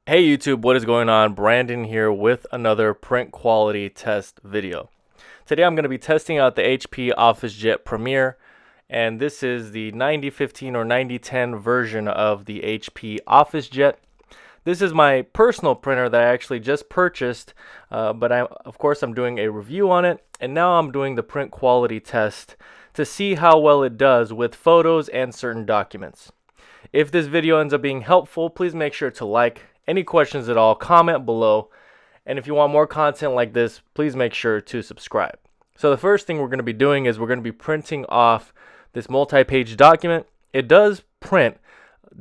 Hey YouTube, what is going on? Brandon here with another print quality test video. Today I'm going to be testing out the HP Officejet Premier, and this is the 9015 or 9010 version of the HP Officejet. This is my personal printer that I actually just purchased, but of course I'm doing a review on it, and now I'm doing the print quality test to see how well it does with photos and certain documents. If this video ends up being helpful, please make sure to like. Any questions at all, comment below. And if you want more content like this, please make sure to subscribe. So the first thing we're going to be doing is we're going to be printing off this multi-page document. It does print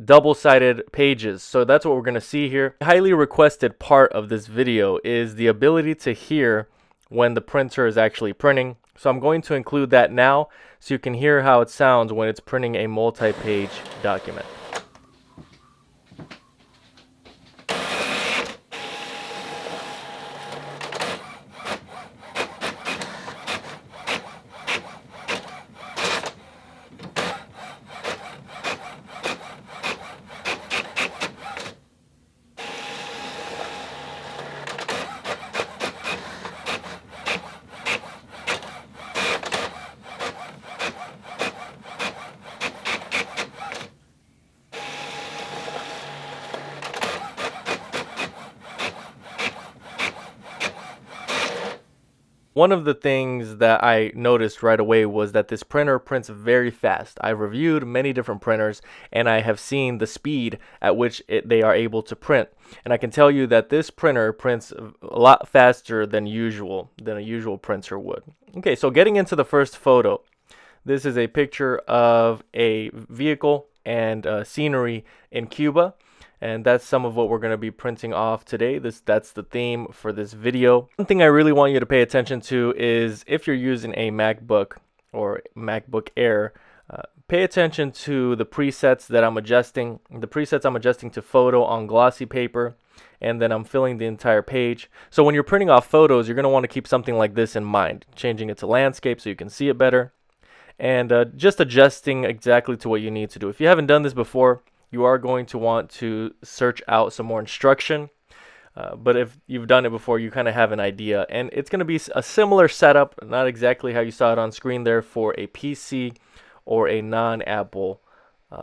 double-sided pages, so that's what we're going to see here. A highly requested part of this video is the ability to hear when the printer is actually printing. So I'm going to include that now so you can hear how it sounds when it's printing a multi-page document. One of the things that I noticed right away was that this printer prints very fast. I've reviewed many different printers and I have seen the speed at which they are able to print. And I can tell you that this printer prints a lot faster than a usual printer would. Okay, so getting into the first photo. This is a picture of a vehicle and scenery in Cuba. And that's some of what we're going to be printing off today. That's the theme for this video. One thing I really want you to pay attention to is if you're using a MacBook or MacBook Air, pay attention to the presets that I'm adjusting. The presets I'm adjusting to photo on glossy paper, and then I'm filling the entire page. So when you're printing off photos, you're going to want to keep something like this in mind, changing it to landscape so you can see it better, and just adjusting exactly to what you need to do. If you haven't done this before, you are going to want to search out some more instruction, but if you've done it before, you kind of have an idea. And it's going to be a similar setup, not exactly how you saw it on screen there, for a PC or a non-Apple,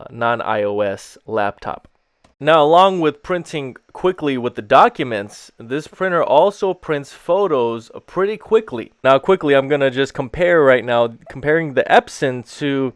non-iOS laptop. Now, along with printing quickly with the documents, this printer also prints photos pretty quickly. Now, quickly, I'm going to just compare right now, comparing the Epson to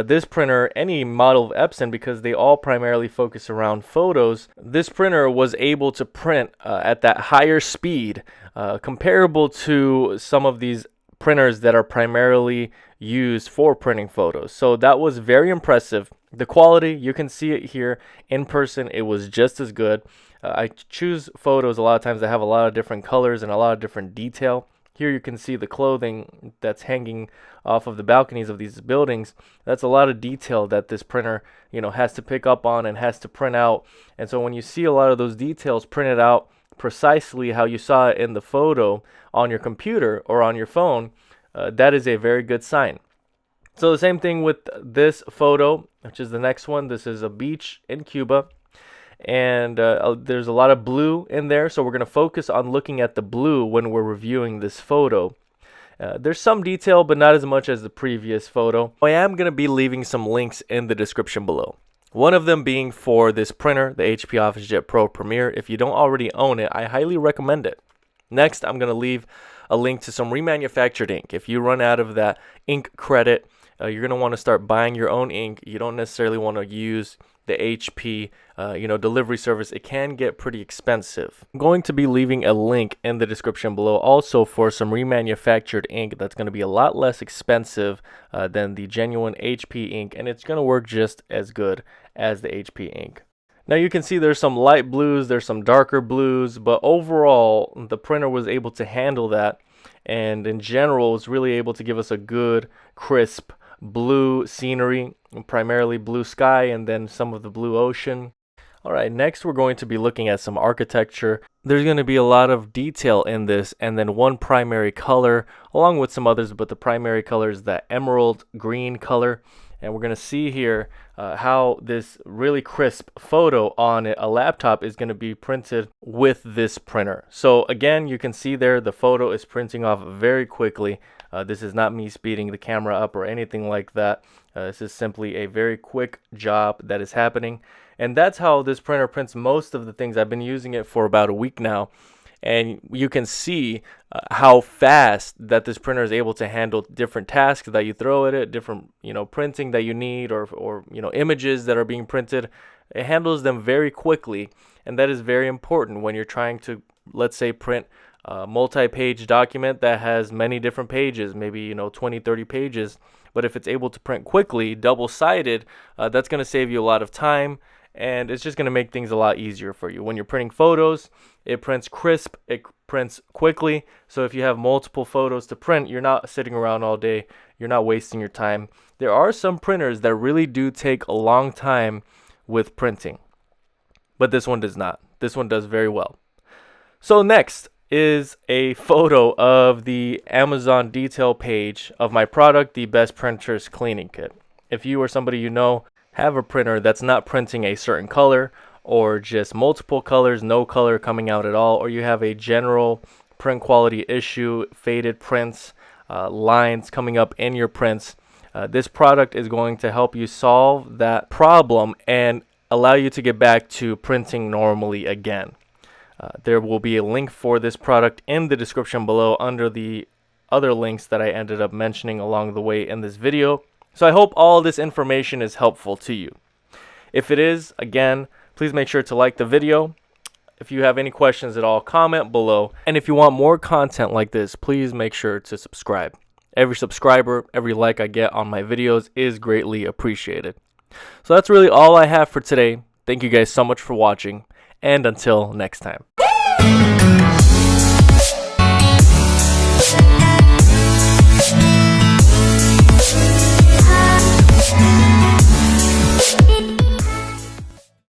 this printer, any model of Epson, because they all primarily focus around photos. This printer was able to print at that higher speed, comparable to some of these printers that are primarily used for printing photos. So that was very impressive. The quality, you can see it here in person, it was just as good. I choose photos a lot of times that have a lot of different colors and a lot of different detail. Here you can see the clothing that's hanging off of the balconies of these buildings. That's a lot of detail that this printer, has to pick up on and has to print out. And so when you see a lot of those details printed out precisely how you saw it in the photo on your computer or on your phone, that is a very good sign. So the same thing with this photo, which is the next one. This is a beach in Cuba, and there's a lot of blue in there, so we're going to focus on looking at the blue when we're reviewing this photo. There's some detail, but not as much as the previous photo. I am going to be leaving some links in the description below. One of them being for this printer, the HP Officejet Pro Premier. If you don't already own it, I highly recommend it. Next, I'm going to leave a link to some remanufactured ink. If you run out of that ink credit, you're going to want to start buying your own ink. You don't necessarily want to use the HP delivery service. It can get pretty expensive. I'm going to be leaving a link in the description below also for some remanufactured ink that's going to be a lot less expensive than the genuine HP ink, and it's going to work just as good as the HP ink. Now you can see there's some light blues, there's some darker blues, but overall the printer was able to handle that, and in general was really able to give us a good crisp blue scenery, primarily blue sky and then some of the blue ocean. Alright, next we're going to be looking at some architecture. There's going to be a lot of detail in this, and then one primary color along with some others, but the primary color is that emerald green color. and we're going to see here how this really crisp photo on a laptop is going to be printed with this printer. So again, you can see there the photo is printing off very quickly. This is not me speeding the camera up or anything like that. This is simply a very quick job that is happening. And that's how this printer prints most of the things. I've been using it for about a week now. And you can see how fast that this printer is able to handle different tasks that you throw at it, different printing that you need, or images that are being printed. It handles them very quickly, and that is very important when you're trying to, let's say, print a multi-page document that has many different pages, maybe 20, 30 pages. But if it's able to print quickly, double-sided, that's going to save you a lot of time. And it's just going to make things a lot easier for you. When you're printing photos, it prints crisp, it prints quickly. So if you have multiple photos to print, you're not sitting around all day. You're not wasting your time. There are some printers that really do take a long time with printing, but this one does not. This one does very well. So next is a photo of the Amazon detail page of my product, the Best Printers Cleaning Kit. If you or somebody you know have a printer that's not printing a certain color, or just multiple colors, no color coming out at all, or you have a general print quality issue, faded prints, lines coming up in your prints, this product is going to help you solve that problem and allow you to get back to printing normally again. There will be a link for this product in the description below under the other links that I ended up mentioning along the way in this video. So I hope all this information is helpful to you. If it is, again, please make sure to like the video. If you have any questions at all, comment below. And if you want more content like this, please make sure to subscribe. Every subscriber, every like I get on my videos is greatly appreciated. So that's really all I have for today. Thank you guys so much for watching, and until next time.